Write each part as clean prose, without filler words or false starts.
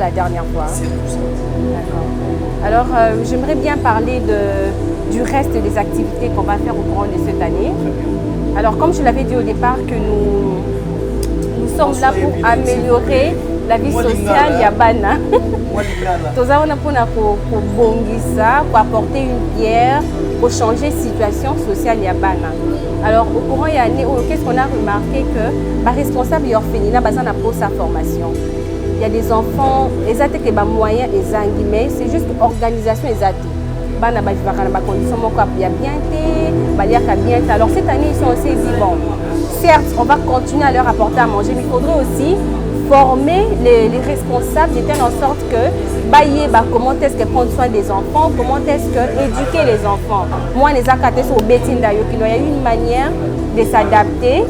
à la dernière fois. C'est tout ça. D'accord. Alors, j'aimerais bien parler du reste des activités qu'on va faire au courant de cette année. Alors, comme je l'avais dit au départ, que nous sommes là pour améliorer la vie sociale ya bana. Nous avons pour bongisa, pour apporter une pierre, pour changer la situation sociale ya bana. Alors, au courant de l'année, qu'est-ce qu'on a remarqué que les responsables de l'orphelinat pour sa formation. Il y a des enfants, ils ont des moyens, mais c'est juste l'organisation exacte. Bana ba vivaka na ba condition moko ya bien té, alors cette année ils sont aussi dit bon, certes on va continuer à leur apporter à manger, mais il faudrait aussi former les responsables de telle en sorte que comment est-ce que prendre soin des enfants, comment est-ce que éduquer les enfants. Moi les accatés sur betinda yo il y a une manière de s'adapter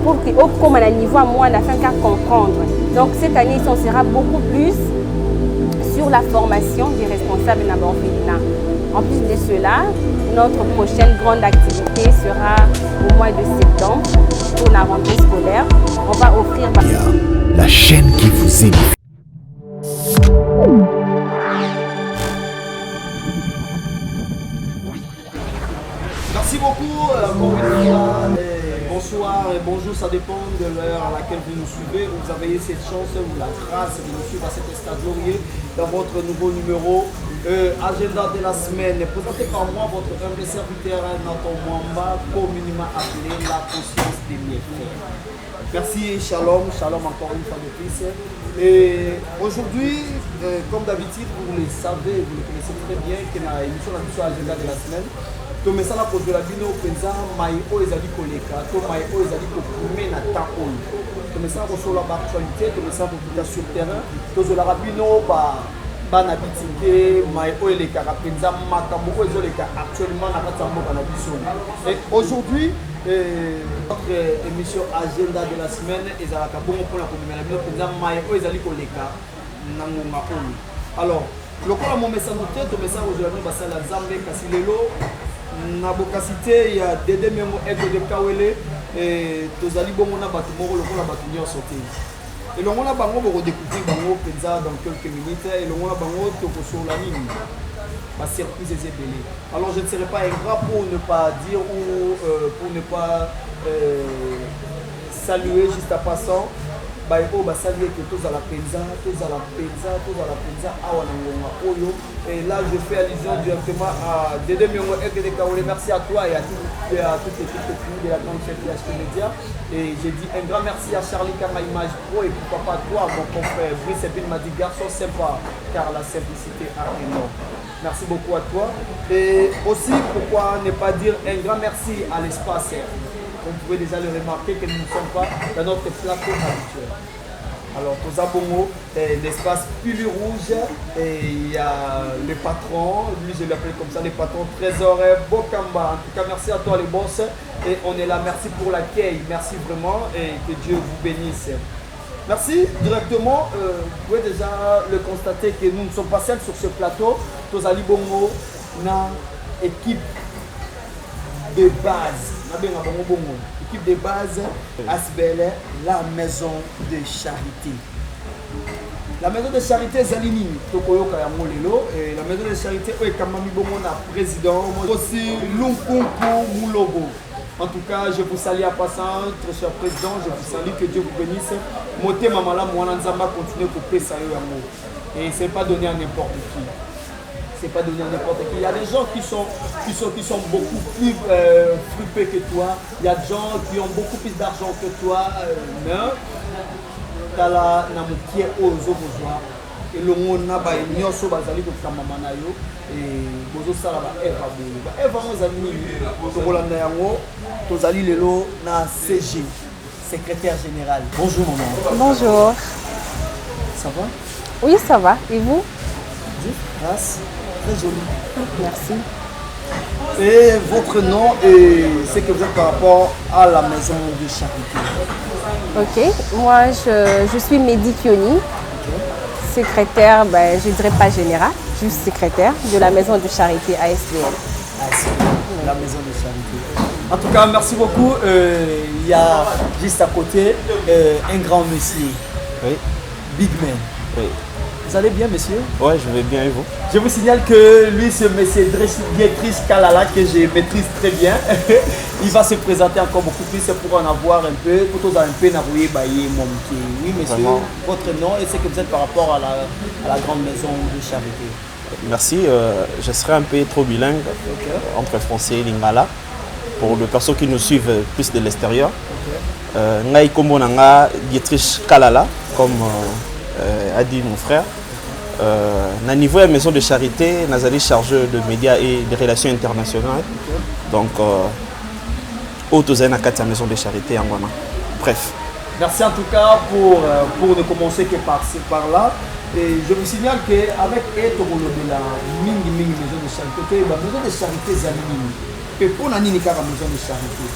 pour que comme à niveau à moi on a fait qu'à comprendre. Donc cette année on sera beaucoup plus sur la formation des responsables de l'orphelinat. En plus de cela, notre prochaine grande activité sera au mois de septembre pour la rentrée scolaire. On va offrir la chaîne qui vous aime. Merci beaucoup. Encore une fois, bonsoir et bonjour, ça dépend de l'heure à laquelle vous nous suivez. Vous avez eu cette chance ou la grâce de nous suivre à cet stade glorieux dans votre nouveau numéro. Agenda de la semaine, présenté par moi, votre humble serviteur Nathan Mwamba, communément appelé la conscience des méfaits. Merci, shalom, shalom encore une fois de plus. Et aujourd'hui, comme d'habitude, vous le savez, vous le connaissez très bien, qu'il y a une émission Agenda de la semaine. To mesala kozela bino penza mai o ezali koleka to mai o ezali kokume na temps oyo to mesala kosola ba actualité to mesala kokuta sur terrain to zola bino bana bitike mai o eleka penza makambo o ezoleka actuellement na kati ya mboka na biso. Et aujourd'hui notre émission agenda de la semaine ezalaka bongo mpona komemela bino penza mai o ezali koleka na ngonga oyo. Alors lokola momesano te to mesala kozela bino basala nzambe kasi lelo na bokasité ya Dede Mengo Ego de Kawele tozali bongo na bato moko lokola bato nyonso te elongo na bango bokodécouvrir bango penza dans quelques minutes elongo na bango tokosola nini basurprise ezebele. Alors je ne serai pas ingrat pour ne pas dire ou pour ne pas saluer juste à passant baiko basali que tous à la penza awa na ngonga oyo. Et là je fais allusion directement à Dede Mengo Ego de Kawele. Merci à toi et à toute l'équipe technique de la grande chaîne PHP Media. Et j'ai dit un grand merci à Charlie Kama Image Pro et pourquoi pas toi mon confrère Brice Epine m'a dit garçon sympa car la simplicité a énorme. Merci beaucoup à toi. Et aussi pourquoi ne pas dire un grand merci à l'espace. On pouvait déjà le remarquer que nous ne sommes pas dans notre plateau habituel. Alors, Tozabongo, l'espace Pili Rouge, et il y a le patron, lui je l'appelle comme ça, le patron Trésor Bokamba. En tout cas, merci à toi les boss. Et on est là, merci pour l'accueil, merci vraiment et que Dieu vous bénisse. Merci directement, vous pouvez déjà le constater que nous ne sommes pas seuls sur ce plateau. Tozali Bongo, na équipe de base. Équipe de base, Asbel, la maison de charité. La maison de charité Zalini, Tokoyoka Molelo, et la maison de charité Kamami Bomona, président, aussi Lunkunku Moulobo. En tout cas, je vous salue à passant, très cher président, je vous salue, que Dieu vous bénisse. Moté Mamala Mouananzamba continue pour payer ça. Et ce n'est pas donné à n'importe qui. C'est pas donné à n'importe qui. Il y a des gens qui sont beaucoup plus fripés que toi. Il y a des gens qui ont beaucoup plus d'argent que toi. Mais Kala Namukie Ozo Bozoa. Et le monde n'a pas eu Nyoso Bazali de Kamamanayo. Et Bozo Salaba Eva Boulou. Eva Mozami, Togolanda Yango, Tozali Lelo, na CG, secrétaire général. Bonjour maman. Bonjour. Ça va? Oui, ça va. Et vous? Grâce. Très joli. Merci. Et votre nom et ce que vous êtes par rapport à la maison de charité. Ok, moi je suis Mehdi Kioni, secrétaire, je ne dirais pas général, juste secrétaire de la maison de charité ASBL. La maison de charité. En tout cas, merci beaucoup. Il y a juste à côté un grand monsieur. Oui. Big Man. Oui. Vous allez bien, monsieur? Ouais, je vais bien et vous? Je vous signale que lui, c'est monsieur Dietrich Kalala, que je maîtrise très bien. Il va se présenter encore beaucoup plus pour en avoir un peu. Pour tous un peu, oui, monsieur, vraiment. votre nom et ce que vous êtes par rapport à la grande maison de charité. Merci, je serai un peu trop bilingue entre français et lingala pour les personnes qui nous suivent plus de l'extérieur. Ngai kombo nanga Dietrich Kalala, comme a dit mon frère. Na niveau de la maison de charité, nous sommes chargés de médias et de relations internationales. Donc, autour la maison de charité en Ghana. Bref. Merci en tout cas pour ne commencer que par là. Et je vous signale qu'avec de la maison de charité, la maison de charité est animée. Et pour la maison de charité,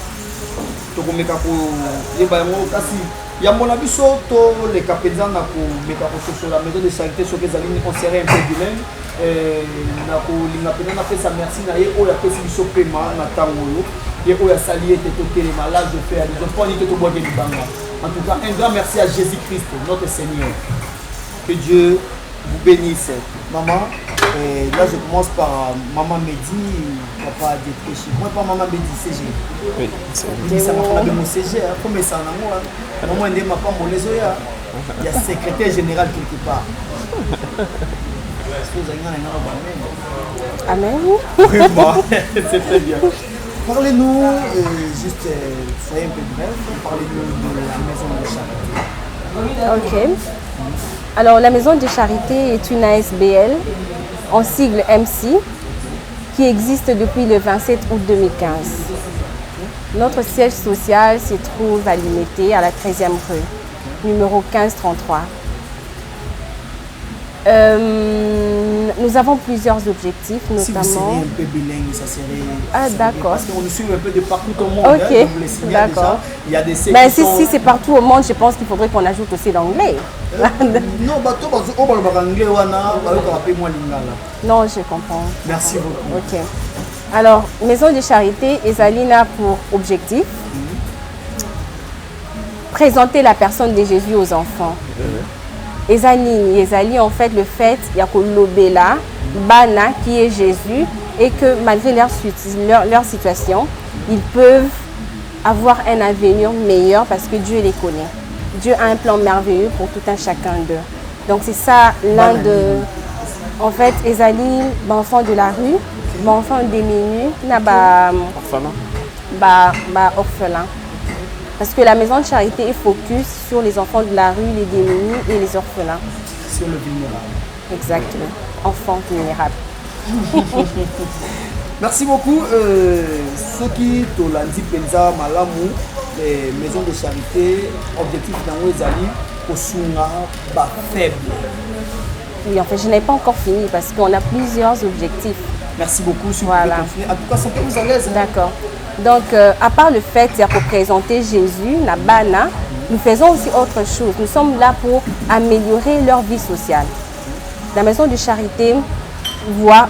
il y a mon avis sur les capitaines sur la maison de charité, sur les alignes, on serait un peu bilingue. On a fait sa merci, on a fait ce paiement, on a salié tes malades, je fais allusion. En tout cas, un grand merci à Jésus-Christ, notre Seigneur. Que Dieu vous bénisse. Maman, là je commence par Maman Mehdi, Papa Dietrich. Moi, pas Maman Mehdi, CG. Oui, c'est ça. Mon CG, comme ça, maman, il y a secrétaire général quelque part. Amen. C'est très bien. Parlez-nous, juste, soyez un peu bref, parlez-nous de la maison de charité. Ok. Alors, la maison de charité est une ASBL en sigle MC qui existe depuis le 27 août 2015. Notre siège social se trouve à Limité, à la 13e rue, numéro 1533. Nous avons plusieurs objectifs, notamment... Si vous seriez un peu bilingue, ça serait... Ah, d'accord. Parce qu'on nous suit un peu de partout au monde. Ok, d'accord. Il y a des ben, si c'est partout au monde, je pense qu'il faudrait qu'on ajoute aussi l'anglais. Non, non, je comprends. Merci beaucoup. Ok. Alors, maison de charité, Ezalina pour objectif, présenter la personne de Jésus aux enfants. Ezali, en fait, le fait, il y a Lobela, Bana, qui est Jésus, et que malgré leur situation, ils peuvent avoir un avenir meilleur parce que Dieu les connaît. Dieu a un plan merveilleux pour tout un chacun d'eux. Donc c'est ça l'un de... En fait, Ezali, enfant de la rue, enfant démuni, orphelin. Parce que la maison de charité est focus sur les enfants de la rue, les démunis et les orphelins. Sur le vulnérable. Exactement. Enfants vulnérables. Merci beaucoup. Ceux qui Tolandi Penza Malamu, les maisons de charité, objectif dans Ezali, Kosunga, faible. Oui, en fait, je n'ai pas encore fini parce qu'on a plusieurs objectifs. Merci beaucoup. Si voilà. Vous pouvez continuer. En tout cas, ça peut vous à l'aise. D'accord. Donc, à part le fait de présenter Jésus, Nabana, nous faisons aussi autre chose. Nous sommes là pour améliorer leur vie sociale. La maison de charité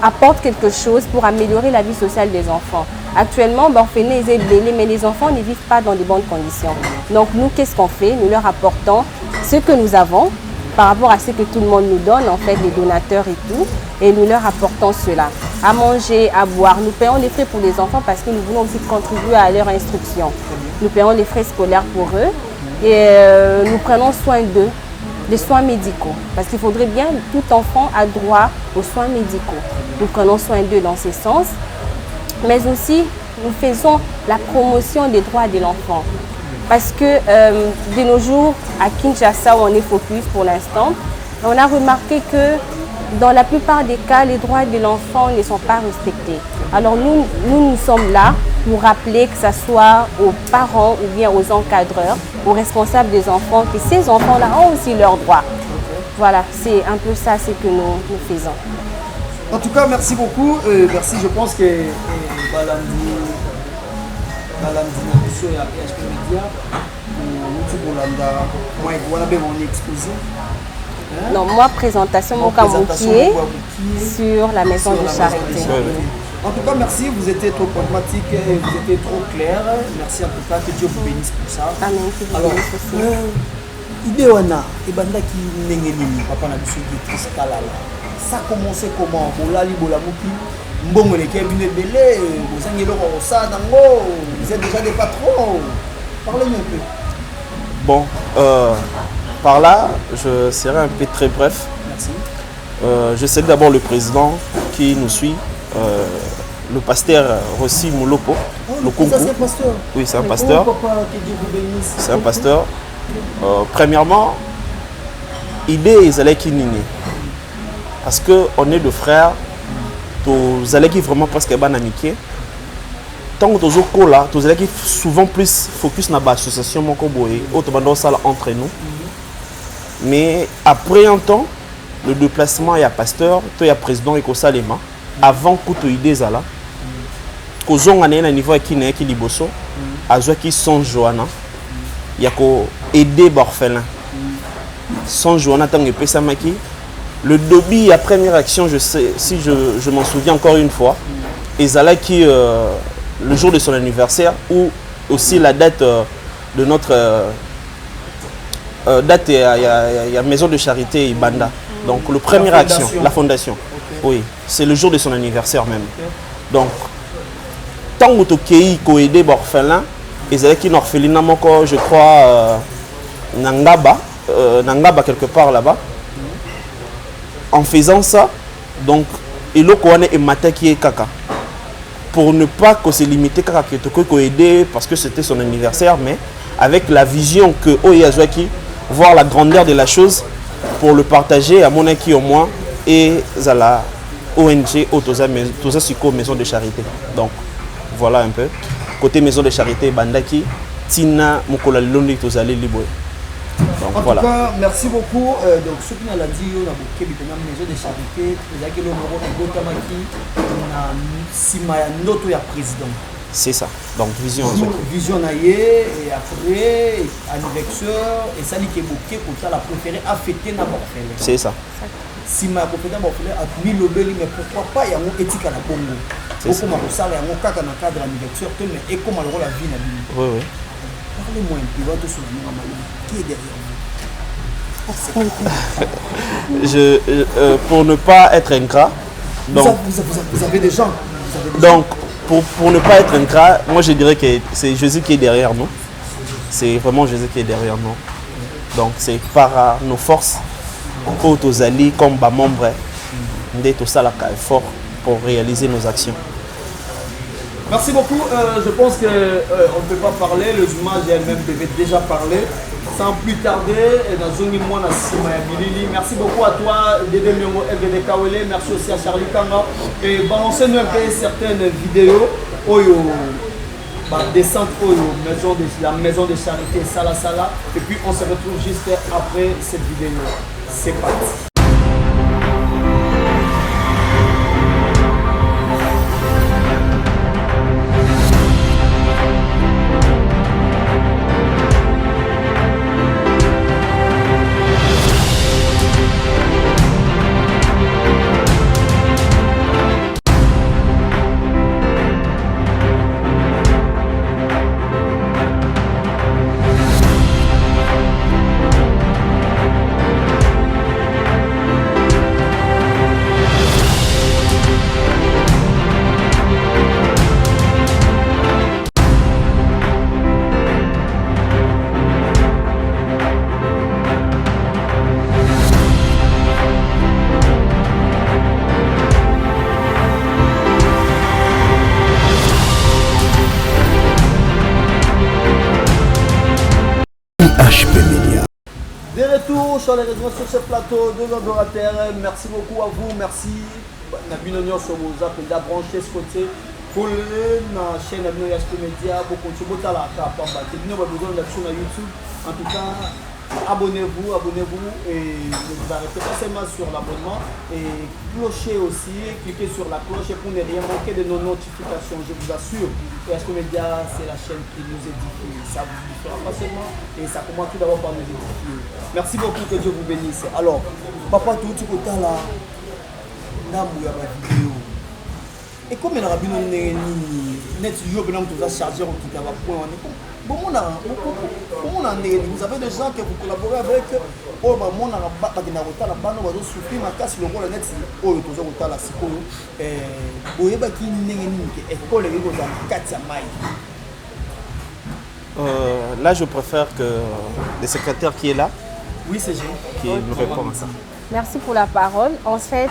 apporte quelque chose pour améliorer la vie sociale des enfants. Actuellement, orphelins et blélés, mais les enfants ne vivent pas dans de bonnes conditions. Donc, nous, qu'est-ce qu'on fait? Nous leur apportons ce que nous avons par rapport à ce que tout le monde nous donne, en fait, les donateurs et tout, et nous leur apportons cela. À manger, à boire. Nous payons les frais pour les enfants parce que nous voulons aussi contribuer à leur instruction. Nous payons les frais scolaires pour eux et nous prenons soin d'eux, des soins médicaux. Parce qu'il faudrait bien, tout enfant a droit aux soins médicaux. Nous prenons soin d'eux dans ce sens, mais aussi nous faisons la promotion des droits de l'enfant. Parce que de nos jours, à Kinshasa, où on est focus pour l'instant, on a remarqué que dans la plupart des cas, les droits de l'enfant ne sont pas respectés. Alors nous sommes là pour rappeler que ce soit aux parents ou bien aux encadreurs, aux responsables des enfants, que ces enfants-là ont aussi leurs droits. Voilà, c'est un peu ça ce que nous faisons. En tout cas, merci beaucoup. Merci, je pense que non, moi, présentation mon Kamoukié sur la maison de charité. En tout cas, merci, vous étiez trop pragmatique et vous étiez trop clair. Merci en tout cas, que Dieu vous bénisse pour ça. Amen, que vous bénisse aussi. idée wana ebanda ki ndenge nini papa na biso Guitrice Kalala. Ça commençait comment? Bolali bolamuki mbongo leke bine belé, bozangi loko ça dango, vous êtes déjà des patrons. Parlez-nous un peu. Bon, par là, je serai un peu très bref. Merci. Je salue d'abord le président qui nous suit, le pasteur Rossi Moulopo. Le Ça c'est un pasteur. Oui, c'est un pasteur. Papa, que Dieu vous bénisse. C'est un pasteur. Premièrement, idée ils allaient qui nini. Parce qu'on est deux frères, tous allaient qui vraiment presque ban amitié. Tant que tous au là, tous allaient qui souvent plus focus na l'association moko boye, autre bando ça entre nous. Mais après un temps, le déplacement il y a pasteur, il y a président et Salema. Avant que tu idée ça là, qu'ils ont un niveau qui n'est qui liboso, à ceux qui sont Johanna, il y a qu'à aider l'orphelin. Sans Johanna tant que Pessamaki, le début la première action, je sais, si je m'en souviens encore une fois, et Zala qui le jour de son anniversaire ou aussi la date de notre date il y a maison de charité Ibanda. Donc la première action, la fondation. Okay. Oui, c'est le jour de son anniversaire même. Okay. Donc tant que tu as aidé l'orphelin, et Zala qui orphelinat moko, je crois Nangaba quelque part là-bas. En faisant ça, donc, il est matin qui est caca. Pour ne pas que se limiter à aider parce que c'était son anniversaire, mais avec la vision que Oyazouaki, voir la grandeur de la chose pour le partager à mon équipe au moins et à la ONG Otoza Maison de Charité. Donc voilà un peu. Côté Maison de Charité, Bandaki, Tina Mukola Londi Tozali Liboé. Donc, en tout cas, merci beaucoup. Donc, ce qui nous a dit, on a beaucoup de maison de charité, on a dit que notre président. C'est ça. Donc, vision. Vision et après, anniversaire, et ça dit que beaucoup comme ça, la préférée a fêté n'importe quel. C'est ça. Si ma préférée n'a pas fait le bel, mais pourquoi pas, il y a une éthique à la Congo. Beaucoup de ça, il y a un cadre de l'anniversaire, et comment la vie n'a pas. Oui, oui. Parlez-moi un peu, votre souvenir à Mali. Qui est derrière vous? Pour ne pas être ingrat. Donc, vous avez des gens. Donc, pour ne pas être ingrat, moi je dirais que c'est Jésus qui est derrière nous. C'est vraiment Jésus qui est derrière nous. Donc, c'est par nos forces, aux alliés comme membres, d'être ça fort pour réaliser nos actions. Merci beaucoup. Je pense qu'on ne peut pas parler. Les images elles-mêmes devaient déjà parler. Sans plus tarder, dans une mois, merci beaucoup à toi, Dédé Miongo, FDD Kawele. Merci aussi à Charlie Kanga. Et balancez-nous un peu certaines vidéos. Oyo, descente Oyo, la maison de charité, Sala Sala. Et puis on se retrouve juste après cette vidéo. C'est parti. De retour sur les réseaux sur ce plateau de l'adorateur. Merci beaucoup à vous. Merci. Nabinonio sur vos appels d'abrancher ce côté. Pour la chaîne Yasko Media, pour continuer à la carte. Nous avons besoin d'action sur YouTube. En tout cas, abonnez-vous et ne vous arrêtez pas seulement sur l'abonnement et clochez aussi, cliquez sur la cloche pour ne rien manquer de nos notifications. Je vous assure, Yasko Media, c'est la chaîne qui nous édifie. Ça vous fera pas seulement et ça commence tout d'abord par nous édifier. Merci beaucoup, que Dieu vous bénisse. Alors, papa, tout le temps là, il y a ma vidéo. Et comme il y a une net, il y a chargé en tout cas, Vous avez des gens que vous collaborez avec, oh bah mon araba qui n'a pas la banne, on va souffrir ma casse le rôle net, oh tous ont la psycho, et bah qui n'est et colle les gars dans Katia Mai. Là, je préfère que le secrétaire qui est là, oui, c'est qui nous répond à ça. Merci pour la parole. En fait,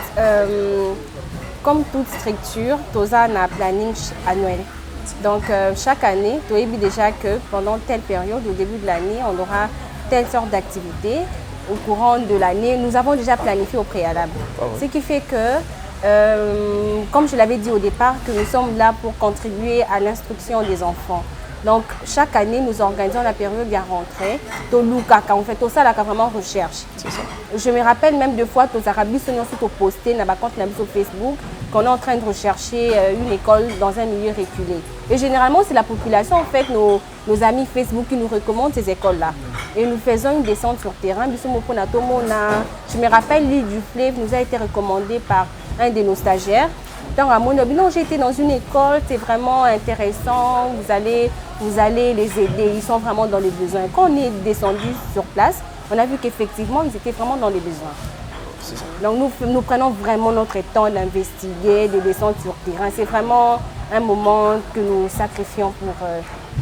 comme toute structure, TOSA a un planning annuel. Donc, chaque année, tu as déjà que pendant telle période, au début de l'année, on aura telle sorte d'activité. Au courant de l'année, nous avons déjà planifié au préalable. Ah ouais. Ce qui fait que, comme je l'avais dit au départ, que nous sommes là pour contribuer à l'instruction des enfants. Donc, chaque année, nous organisons la période de la rentrée. On fait tout ça, là, vraiment recherche. C'est ça. Je me rappelle même deux fois, tous Arabes sont postés dans compte sur Facebook qu'on est en train de rechercher une école dans un milieu reculé. Et généralement, c'est la population, en fait, nos amis Facebook qui nous recommandent ces écoles-là. Et nous faisons une descente sur terrain. Je me rappelle, l'île du Fleuve nous a été recommandée par un de nos stagiaires. Donc, à mon avis, non, j'ai été dans une école, c'est vraiment intéressant, vous allez les aider, ils sont vraiment dans les besoins. Quand on est descendu sur place, on a vu qu'effectivement, ils étaient vraiment dans les besoins. C'est ça. Donc, nous prenons vraiment notre temps d'investiguer, de descendre sur terrain. C'est vraiment un moment que nous sacrifions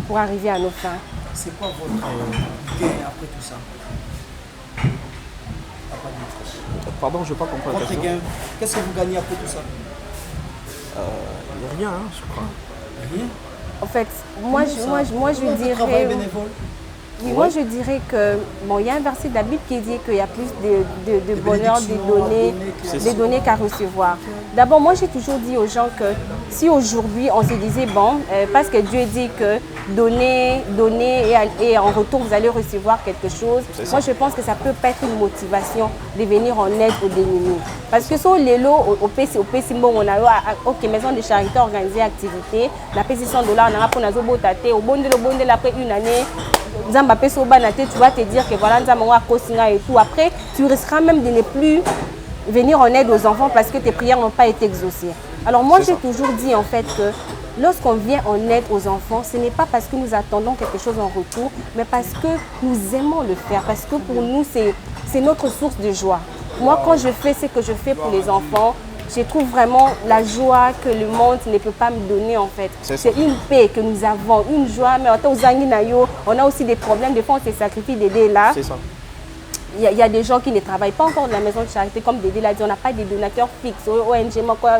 pour arriver à nos fins. C'est quoi votre gain après tout ça? Pardon, je n'ai pas compris la Votre question. gain, qu'est-ce que vous gagnez après tout ça? Il n'y a rien, hein, je crois. Rien. En fait, moi je dirais... Travail bénévole. Oui, moi je dirais que, bon, il y a un verset de la Bible qui dit qu'il y a plus de bonheur des données qu'à recevoir. D'abord, moi j'ai toujours dit aux gens que si aujourd'hui on se disait, bon, parce que Dieu dit que donner et en retour vous allez recevoir quelque chose, moi je pense que ça peut pas être une motivation de venir en aide aux démunis. Parce que sur les lots, au PC, bon, on a ok, maison de charité organisée activité, la PC $100, on a pour nous botate, au bon de après une année. Tu vas te dire que voilà, et tout. Après, tu risqueras même de ne plus venir en aide aux enfants parce que tes prières n'ont pas été exaucées. Alors moi, j'ai toujours dit en fait que lorsqu'on vient en aide aux enfants, ce n'est pas parce que nous attendons quelque chose en retour, mais parce que nous aimons le faire, parce que pour nous, c'est notre source de joie. Moi, quand je fais ce que je fais pour les enfants, je trouve vraiment la joie que le monde ne peut pas me donner en fait. C'est une paix que nous avons, une joie, mais on a aussi des problèmes, des fois on se sacrifie d'aider là. C'est ça. Il y a des gens qui ne travaillent pas encore dans la maison de charité, comme Dédé l'a dit, on n'a pas des donateurs fixes, ONG,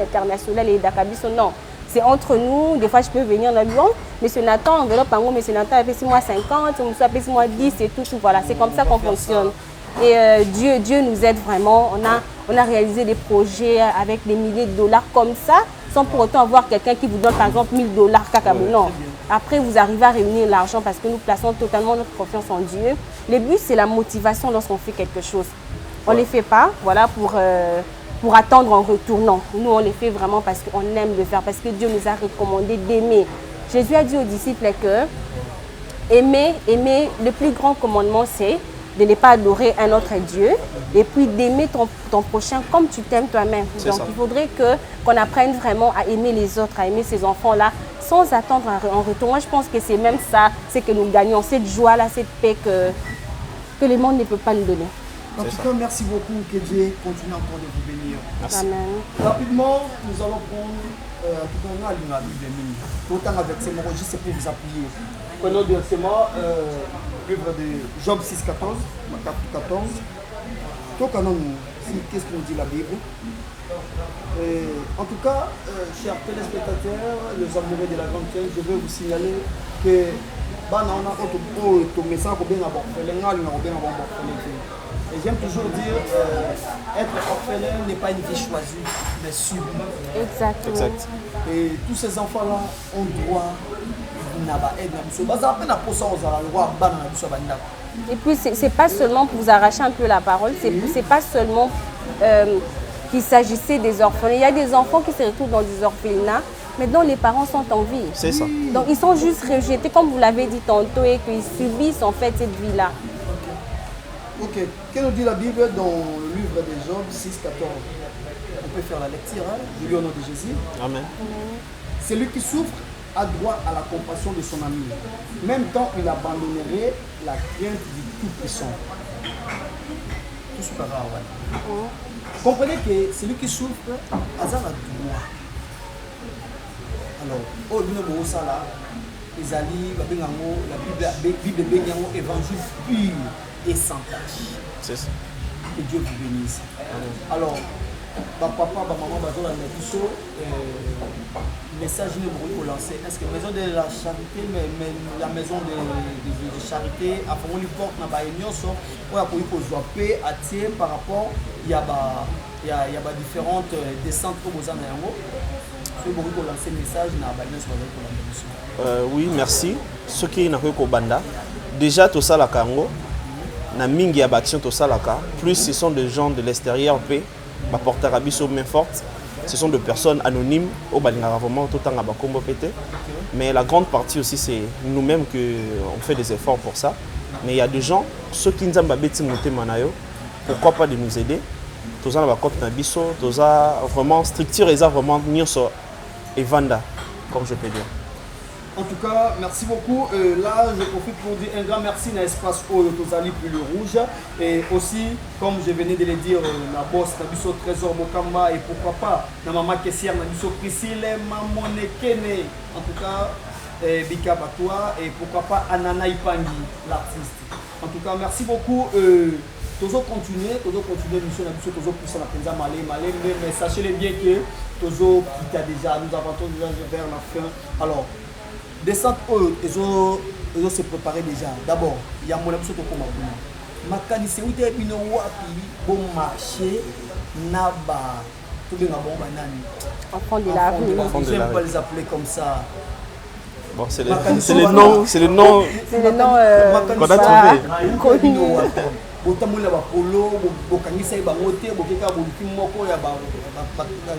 international et Dakabiso, non. C'est entre nous, des fois je peux venir dans le bureau, monsieur Nathan, enveloppe en haut, monsieur Nathan, appelle-moi 50, monsieur appelle-moi 10 et tout, voilà, c'est comme ça qu'on fonctionne. Et Dieu nous aide vraiment. On a réalisé des projets avec des milliers de dollars comme ça, sans pour autant avoir quelqu'un qui vous donne par exemple $1000. Non. Après, vous arrivez à réunir l'argent parce que nous plaçons totalement notre confiance en Dieu. Le but, c'est la motivation lorsqu'on fait quelque chose. On ne les fait pas voilà, pour attendre en retour. Non, nous, on les fait vraiment parce qu'on aime le faire, parce que Dieu nous a recommandé d'aimer. Jésus a dit aux disciples que aimer, le plus grand commandement, c'est de ne pas adorer un autre Dieu et puis d'aimer ton prochain comme tu t'aimes toi-même. Donc il faudrait qu'on apprenne vraiment à aimer les autres, à aimer ces enfants-là sans attendre en retour. Moi je pense que c'est même ça, c'est que nous gagnons, cette joie-là, cette paix que le monde ne peut pas nous donner. En tout cas, merci beaucoup, que Dieu continue encore de vous bénir. Merci. Amen. Rapidement, nous allons prendre autant avec ces mots, juste pour vous appuyer. Prenons directement livre de Job 6, 14, 14. Qu'est-ce que nous dit la Bible? En tout cas, chers téléspectateurs, les amoureux de la grande chaîne, je veux vous signaler que et j'aime toujours dire, être orphelin n'est pas une vie choisie, mais subie. Exactement. Exact. Et tous ces enfants-là ont droit et puis c'est pas seulement pour vous arracher un peu la parole, c'est pas seulement qu'il s'agissait des orphelins. Il y a des enfants qui se retrouvent dans des orphelinats, mais dont les parents sont en vie. C'est ça. Donc ils sont juste rejetés, comme vous l'avez dit tantôt, et qu'ils subissent en fait cette vie-là. Ok. Qu'est-ce que nous dit la Bible dans le livre de Job 6, 14? On peut faire la lecture, hein? Je lis au nom de Jésus. Amen. Celui qui souffre a droit à la compassion de son ami. Même temps, il abandonnerait la crainte du Tout-Puissant. Tout ce para comprenez que celui qui souffre a un droit. Alors, au niveau de ça, les alliés, la Bible est évangile pur et sans tâche. C'est ça. Que Dieu vous bénisse. Alors, papa, maman, message pour lancer. Est-ce que la maison de la charité, la maison de charité, a fait une porte dans la réunion, on a pu jouer à tirer par rapport, il y a différentes descentes pour vous en avoir. Est-ce que vous pouvez lancer un message dans la réunion sur la oui, merci. Ce qui est dans le Banda, déjà tout ça la Kango, na mingi ya action tout ça la ka. Plus ce sont des gens de l'extérieur p, ba porter abisso main forte. Ce sont des personnes anonymes au balingara vraiment tout temps à bakombo pété. Mais la grande partie aussi c'est nous-mêmes que on fait des efforts pour ça. Mais il y a des gens ceux qui nous ont bêti monter manayo, pourquoi pas de nous aider. Tous ça la copie na bisso, tous ça vraiment structure et ça vraiment nyonso et vanda comme je peux dire. En tout cas, merci beaucoup. Là, je profite pour dire un grand merci à l'espace Tozali plus le rouge. Et aussi, comme je venais de le dire, la bosse, Nabiso Trésor Bokamba et pourquoi pas, la maman caissière, Nabiso Priscille, maman Nekene. En tout cas, Bika Batoua et pourquoi pas Anana Ipangi, l'artiste. En tout cas, merci beaucoup. Tozo continuer, mission Nabiso Tozo pour ça la présidente Malé, mais sachez bien que Tozo qui a déjà, nous avons déjà vers la fin. Alors, descente, ils ont se préparé déjà. D'abord, il y a mon ami qui est makanisi où tu bino wapi bon marché naba tout bien bon banani enfant de la rue. J'aime pas les appeler comme ça. Bon, c'est le nom qu'on a trouvé. Botamola ba polo bokangisa bango te bokeka boluki moko ya ba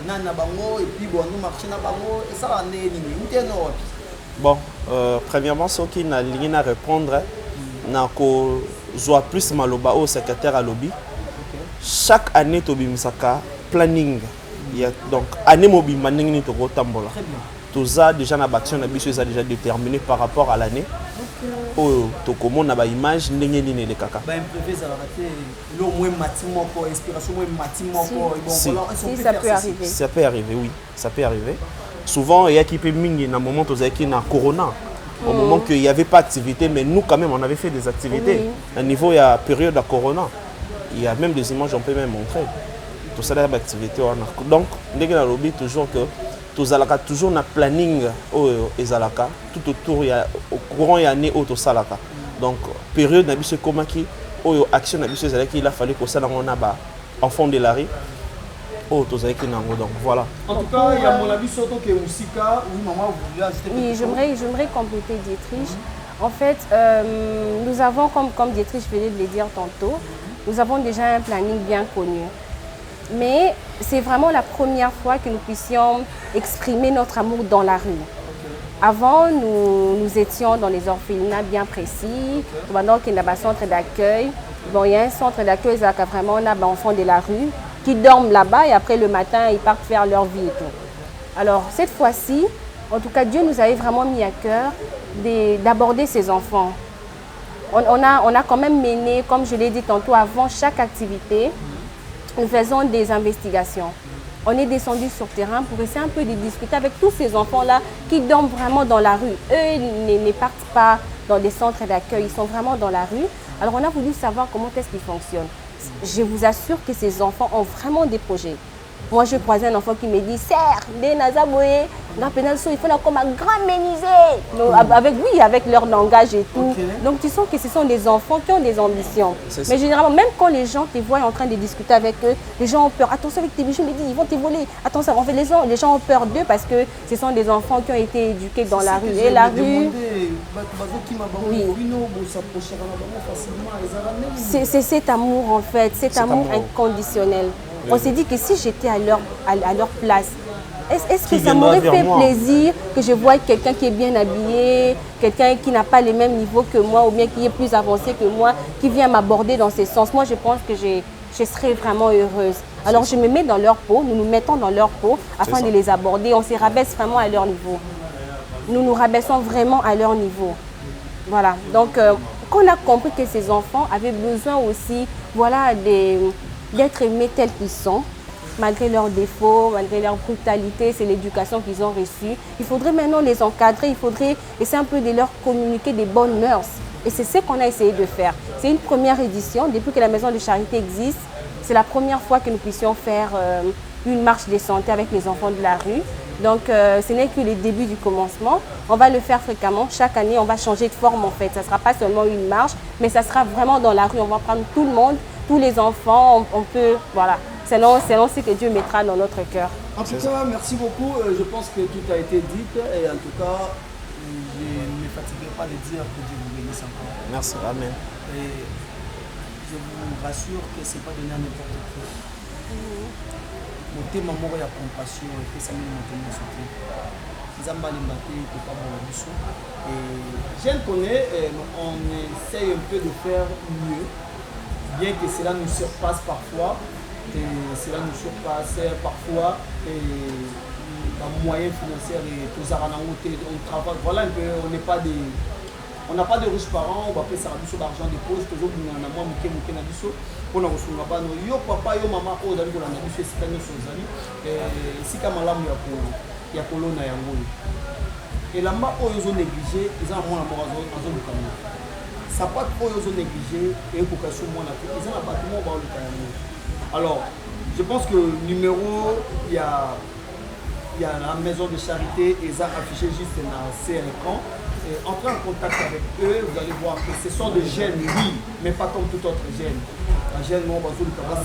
nana bango et puis bon nous marché na bango et ça va né nini uteno wapi. Bon, premièrement, ce qui n'a rien à répondre, n'a qu'au soit plus maloba au secrétaire à lobby. Chaque année, tu as planning. Donc, année mobile, manning ni to tambola. Tout ça déjà na action na biso ça déjà déterminé par rapport à l'année. Oh, to comment na ba image ndenge ni le kaka. Ba imprévu ça va rater. Le moins matimo ko inspiration moins matimo ko bon ça peut arriver. Ça peut arriver, oui, ça peut arriver. Souvent, il y a qui peut mingi dans le moment où il y a Corona. Au moment qu'il n'y avait pas d'activité, mais nous, quand même, on avait fait des activités. À niveau, il y a période de Corona. Il y a même des images, on peut même montrer. Tout ça, il y a des activités. Donc, dès que nous toujours que tout alaka toujours na planning ezalaka tout autour au courant il y a année auto salaka. Donc, période na biso comment qui action na biso ezalaki il a fallu que ça on a ba enfant de la rue. Donc voilà. En tout cas, il y a mon avis surtout que Moussika, oui maman, vous voulez ajouter quelque chose? J'aimerais compléter Dietrich. En fait, nous avons, comme Dietrich venait de le dire tantôt, nous avons déjà un planning bien connu. Mais c'est vraiment la première fois que nous puissions exprimer notre amour dans la rue. Avant, nous étions dans les orphelinats bien précis. Maintenant qu'il y a un centre d'accueil, bon, il y a un centre d'accueil, vraiment on a des enfants de la rue qui dorment là-bas et après le matin, ils partent faire leur vie et tout. Alors, cette fois-ci, en tout cas, Dieu nous avait vraiment mis à cœur d'aborder ces enfants. On a quand même mené, comme je l'ai dit tantôt, avant chaque activité, nous faisons des investigations. On est descendu sur le terrain pour essayer un peu de discuter avec tous ces enfants-là qui dorment vraiment dans la rue. Eux ne partent pas dans des centres d'accueil, ils sont vraiment dans la rue. Alors, on a voulu savoir comment est-ce qu'ils fonctionnent. Je vous assure que ces enfants ont vraiment des projets. Moi, je croisais un enfant qui me dit « Serre, des Nazaboé, il faut comme un grand menuisier. » Avec leur langage et tout. Okay. Donc, tu sens que ce sont des enfants qui ont des ambitions. Mais généralement, même quand les gens te voient en train de discuter avec eux, les gens ont peur. Attention avec tes bijoux, ils vont te voler. Attention, en fait, les gens ont peur d'eux parce que ce sont des enfants qui ont été éduqués dans la rue. Et la rue... Oui. C'est cet amour, en fait, cet amour inconditionnel. On s'est dit que si j'étais à leur place, est-ce que ça m'aurait fait plaisir que je voie quelqu'un qui est bien habillé, quelqu'un qui n'a pas le même niveau que moi ou bien qui est plus avancé que moi, qui vient m'aborder dans ce sens? Moi, je pense que je serais vraiment heureuse. Alors, je me mets dans leur peau, nous nous mettons dans leur peau afin de les aborder. On se rabaisse vraiment à leur niveau. nous nous rabaissons vraiment à leur niveau. Voilà, donc quand on a compris que ces enfants avaient besoin aussi, voilà, d'être aimés tels qu'ils sont, malgré leurs défauts, malgré leur brutalité, c'est l'éducation qu'ils ont reçue. Il faudrait maintenant les encadrer, il faudrait essayer un peu de leur communiquer des bonnes mœurs. Et c'est ce qu'on a essayé de faire. C'est une première édition, depuis que la maison de charité existe, c'est la première fois que nous puissions faire une marche de santé avec les enfants de la rue. Donc ce n'est que le début du commencement. On va le faire fréquemment. Chaque année, on va changer de forme en fait. Ça ne sera pas seulement une marche, mais ça sera vraiment dans la rue. On va prendre tout le monde, tous les enfants. On peut, voilà. Selon ce que Dieu mettra dans notre cœur. En tout cas, merci beaucoup. Je pense que tout a été dit. Et en tout cas, je ne me fatiguerai pas de dire que Dieu vous bénisse encore. Merci, amen. Et je vous rassure que ce n'est pas donné à n'importe qui. Mon thème amour et la compassion, et que ça me montre mon soutien. Nous avons alimentaire, et pas mon ambition. Et je le connais, on essaye un peu de faire mieux, bien que cela nous surpasse parfois. Et cela nous surpasse parfois. Et moyens financiers et tout ça, on travaille, voilà un peu, on n'a pas de riches parents, on va faire ça d'argent de poche, toujours on a moins mouké na biso, on a reçu la banne, yo papa, yo maman, oh d'aller pour la biso, c'est quand chose ali, si comme malamu ya kolona ya ngolo. Et la ma oh ils ont négligé, ils ont moins amour en zone du Cameroun. Ça pas trop ils ont négligé et pour qu'elle soit moins la ils ont un bâtiment dans le Cameroun. Alors, je pense que numéro il y a la maison de charité, ils ont affiché juste dans l'écran. Entrez en contact avec eux, vous allez voir que ce sont des jeunes, oui, mais pas comme tout autre jeune. La jeune, on va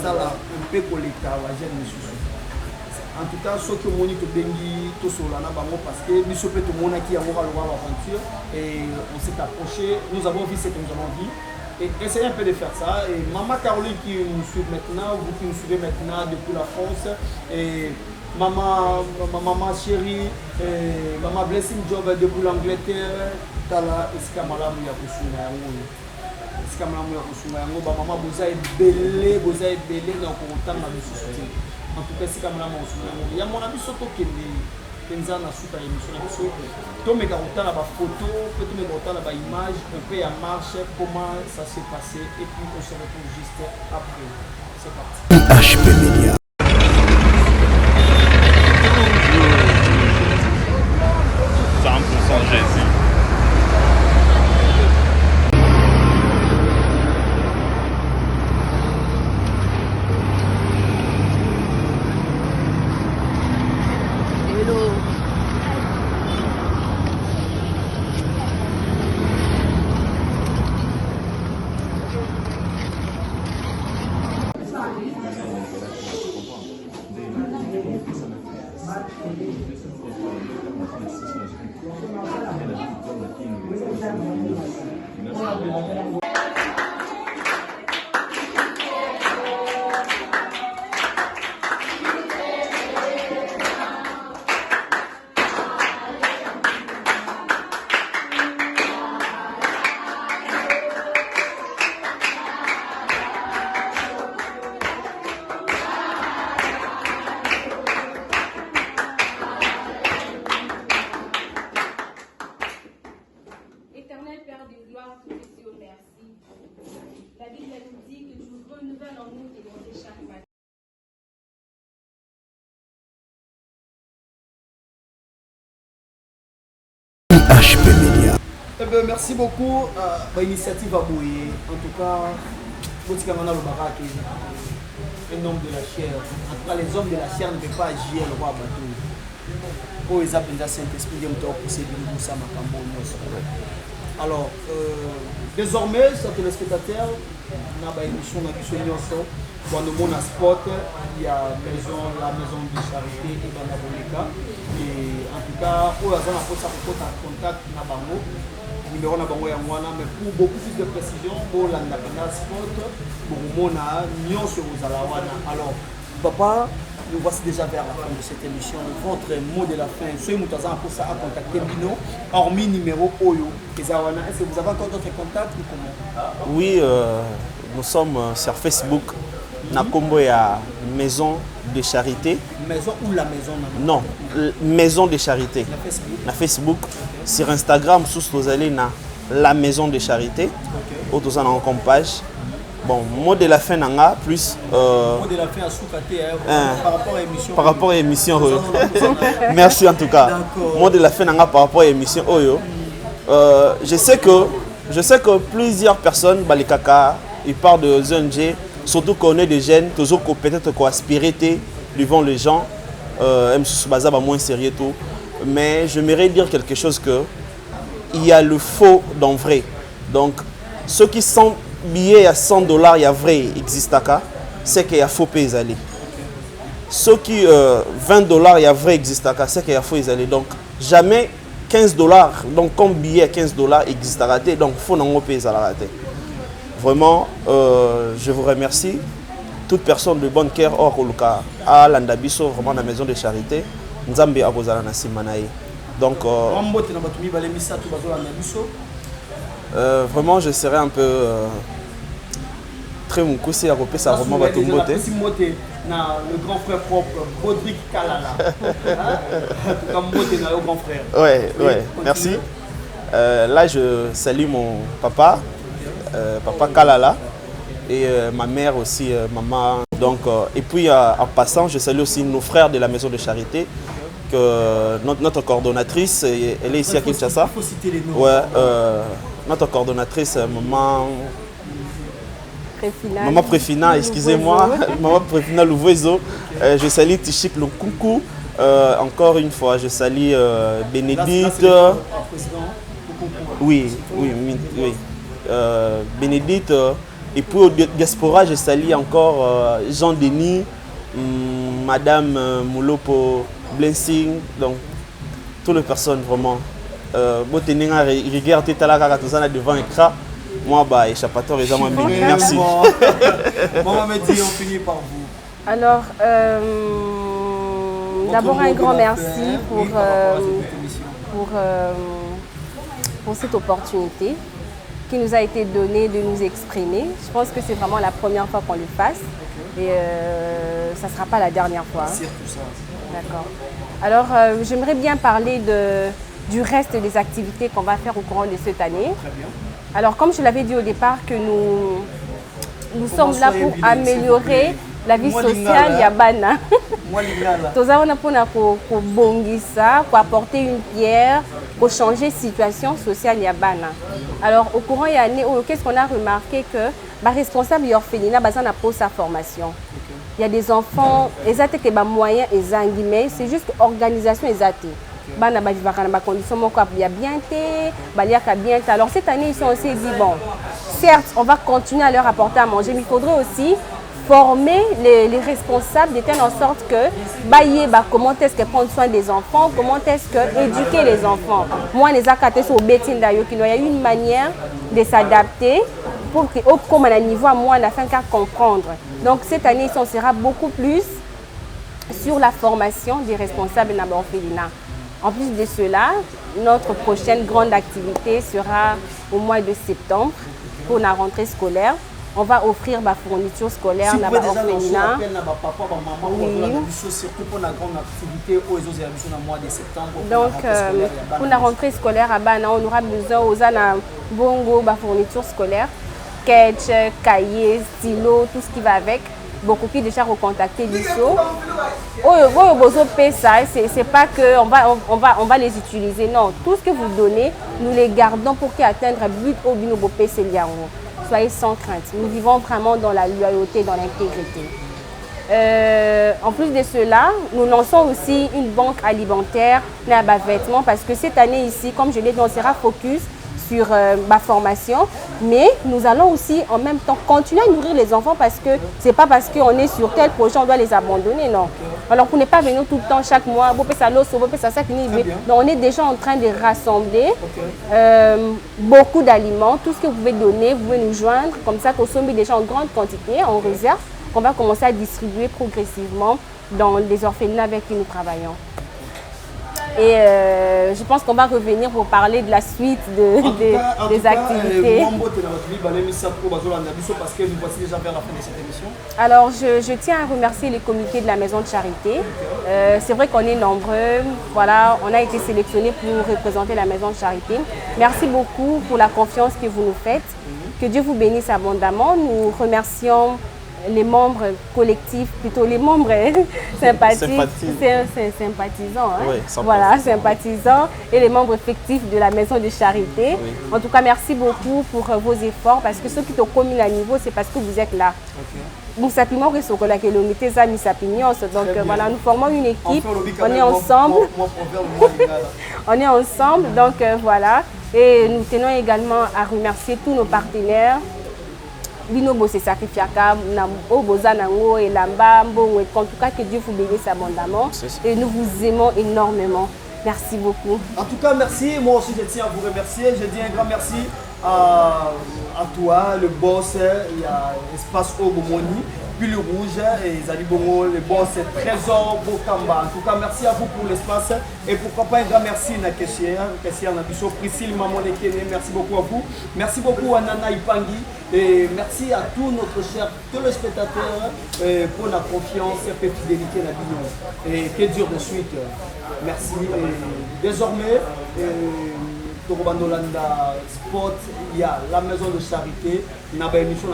ça là, un peu collecté, la jeune, monsieur. En tout cas, ceux qui ont moni to bengi to solana bango parce que nous sommes tout le monde qui a l'aventure et on s'est approché, nous avons vu ce que nous avons vu. Et essayez un peu de faire ça. Et maman Caroline qui nous suit maintenant, vous qui nous suivez maintenant depuis la France, et maman chérie, maman Blessing Job depuis l'Angleterre, Tala Eskamala Mouya Kusuna Yango. Eskamala Mouya Kusuna Yango, maman Boza est belé, donc on tente à nous soutenir. En tout cas, Eskamala Mouya Kusuna Yango. Il y a mon ami Soto qui Kenza na suite à l'émission na biso to me garota na ba photo peut me garota na ba image un peu à marche comment ça s'est passé et puis on se retrouve juste après. C'est parti. HP Media. 100% Jésus. Éternel Père de gloire, tout est Dieu, merci. La Bible nous dit que tu renouvelles en nous tes bontés chaque matin. HP Media. Eh bien, merci beaucoup pour l'initiative à Bouye. En tout cas, un homme de la chair. En tout cas, les hommes de la chair ne peuvent pas agir le roi bateau. Pour les appels de Saint-Esprit, ils ont possédé le Moussa Makambo. Alors, désormais, chers téléspectateurs, on a une émission dans le monde à sport, il y a la maison de charité et dans la Boleka. Et en tout cas, on a un contact dans Bango, numéro Bango Yangwana, mais pour beaucoup plus de précision, pour la sport, pour le monde à Nyon sur Zalawana. Alors, papa, nous voici déjà vers la fin de cette émission. Votre mot de la fin, ce Moutazan pour ça à contacter Bino, hormis numéro Oyo. Est-ce que vous avez encore d'autres contacts ou comment? Oui, nous sommes sur Facebook. Nakombo ya maison de charité. Maison ou la maison? Non, maison de charité. La Facebook. Na Facebook. Sur Instagram, vous allez dans la maison de charité. Où vous en comme page. Bon, mot de la fin, plus. Mot de la fin à Soukaté, par rapport à l'émission. Par rapport à l'émission. Merci en tout cas. Mot de la fin, par rapport à l'émission. Je sais que plusieurs personnes, les caca, ils parlent de ZNG, surtout qu'on est des jeunes, toujours peut-être qu'on aspire devant les gens, moins sérieux tout. Mais j'aimerais dire quelque chose que il y a le faux dans le vrai. Donc, ceux qui sont billets à $100, il y a vrai, existe à c'est qu'il y a faux pays aller. Ceux qui $20, il y a vrai, existe à c'est qu'il y a faux pays aller. Donc, jamais $15, donc comme billet $15 existe à rater, donc il faut n'en payer à la rater. Vraiment, je vous remercie. Toute personne de bonne cœur, hors le cas, à l'Andabiso, vraiment la maison de charité, Nzambe a posé la Simanaï. Donc, vraiment, je serais un peu très moukoussé à repérer ça vraiment va tout beauté. Le grand frère propre, Baudric Kalala. Comme beauté dans le grand frère. Ouais, merci. Là, je salue mon papa, papa Kalala, et ma mère aussi, maman. Donc, et puis en passant, je salue aussi nos frères de la maison de charité. Que notre coordonnatrice, elle est ici à Kinshasa. Il faut citer les noms. Ouais, notre coordonnatrice, maman Préfina, excusez-moi, maman Préfina Louvoiseau. Je salue Tichik Lonkoukou. Encore une fois, je salue Bénédicte. Oui. Bénédicte. Et puis au diaspora, je salue encore Jean-Denis, Madame Moulopo Blessing, donc toutes les personnes vraiment. Regarde devant l'écran. Moi, échappatoire, merci. Maman me dit, on finit par vous. Alors, d'abord un grand merci pour cette opportunité qui nous a été donnée de nous exprimer. Je pense que c'est vraiment la première fois qu'on le fasse et ça ne sera pas la dernière fois. C'est tout ça. D'accord. Alors, j'aimerais bien parler du reste des activités qu'on va faire au courant de cette année. Très bien. Alors, comme je l'avais dit au départ, que nous sommes là pour améliorer la vie sociale Yabana. Nous avons pour bongisa, pour apporter une pierre, pour changer la situation sociale Yabana. Alors, au courant de l'année, qu'est-ce qu'on a remarqué que les responsables de l'orphelinat pour sa formation. Il y a des enfants, ils ont des moyens, mais c'est juste l'organisation ils ont. Bana ba vivre dans des conditions bien. Alors cette année, ils ont aussi dit bon, certes, on va continuer à leur apporter à manger, mais il faudrait aussi former les responsables de telle en sorte que comment est-ce que prendre soin des enfants, comment est-ce que éduquer les enfants. Moi, les accatés sur Betting d'ailleurs, il y a une manière de s'adapter pour que comme à un niveau à moi, on a fait qu'à comprendre. Donc cette année, on sera beaucoup plus sur la formation des responsables de l'orphelinat. En plus de cela, notre prochaine grande activité sera au mois de septembre pour la rentrée scolaire. On va offrir ma fourniture scolaire à l'orphelinat. Donc, pour la rentrée scolaire à Bana, on aura besoin aux bongo, ma fourniture scolaire, sketch, cahier, stylo, tout ce qui va avec. Beaucoup plus déjà recontacter l'ISO. C'est pas que on va les utiliser. Non, tout ce que vous donnez, nous les gardons pour atteindre le but au binobo PC Liango. Soyez sans crainte. Nous vivons vraiment dans la loyauté, dans l'intégrité. En plus de cela, nous lançons aussi une banque alimentaire à vêtements parce que cette année ici, comme je l'ai dit, on sera focus sur ma formation, mais nous allons aussi en même temps continuer à nourrir les enfants parce que c'est pas parce qu'on est sur tel projet on doit les abandonner, non. Alors pour ne pas venir tout le temps chaque mois, donc on est déjà en train de rassembler beaucoup d'aliments, tout ce que vous pouvez donner, vous pouvez nous joindre, comme ça qu'on sommes déjà en grande quantité, en réserve, qu'on va commencer à distribuer progressivement dans les orphelinats avec qui nous travaillons. Et je pense qu'on va revenir pour parler de la suite des activités. Alors, je tiens à remercier les comités de la Maison de Charité. C'est vrai qu'on est nombreux. Voilà, on a été sélectionnés pour représenter la Maison de Charité. Merci beaucoup pour la confiance que vous nous faites. Que Dieu vous bénisse abondamment. Nous remercions les membres collectifs, plutôt les membres sympathiques, sympathisants, hein? Oui, voilà, sympathisants et les membres effectifs de la Maison de Charité. Oui. En tout cas, merci beaucoup pour vos efforts parce que ceux qui t'ont commis à niveau, c'est parce que vous êtes là. Donc, simplement, donc voilà, nous formons une équipe, on est ensemble. On est ensemble, donc voilà. Et nous tenons également à remercier tous nos partenaires. Bino se sacrifiaka na oboza nango et lamba mbongo en tout cas que Dieu vous bénisse abondamment et nous vous aimons énormément. Merci beaucoup. En tout cas, merci. Moi aussi, je tiens à vous remercier. Je dis un grand merci à toi, le boss. Il y a Espace Ogomoni, puis le rouge et Zali Bongo, le boss Trésor Bokamba. En tout cas, merci à vous pour l'espace. Et pourquoi pas un grand merci à Kessia Nabiso, Priscille Maman Lekene. Merci beaucoup à vous. Merci beaucoup à Nana Ipangi. Et merci à tous nos chers téléspectateurs pour la confiance et la fidélité à la et que Dieu de suite. Merci. Et désormais, Torobandolanda Sport, il y a la Maison de Charité, émission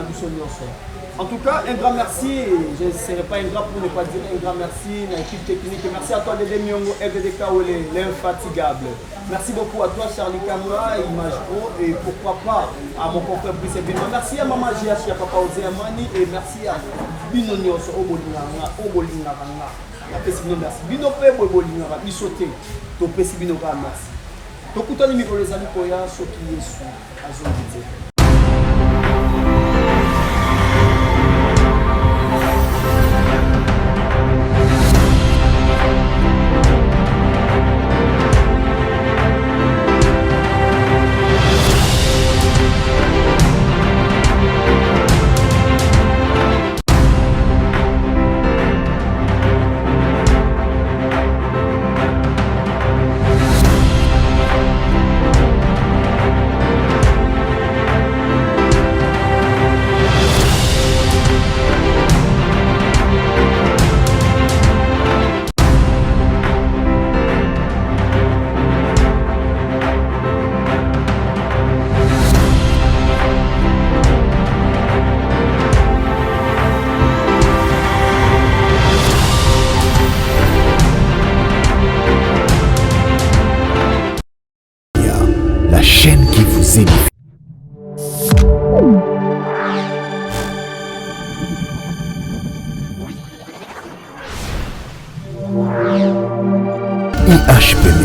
en tout cas, un grand merci. Je ne serai pas ingrat pour ne pas dire un grand merci à l'équipe technique. Merci à toi, Dédé Miongo, FDDK, l'infatigable. Merci beaucoup à toi, Charlie Kamra, Image Pro, et pourquoi pas à mon confrère Brice Bino. Merci à Maman GH, à Papa Ozeamani, et merci à Bino Nyos, Obolingara. Merci. Bino Pe, Obolingara, Bisote, Topesi Bino Merci. Tokutani micro les amis Koya, ce qui est sous Azonité. Chaîne qui vous édifie. IHP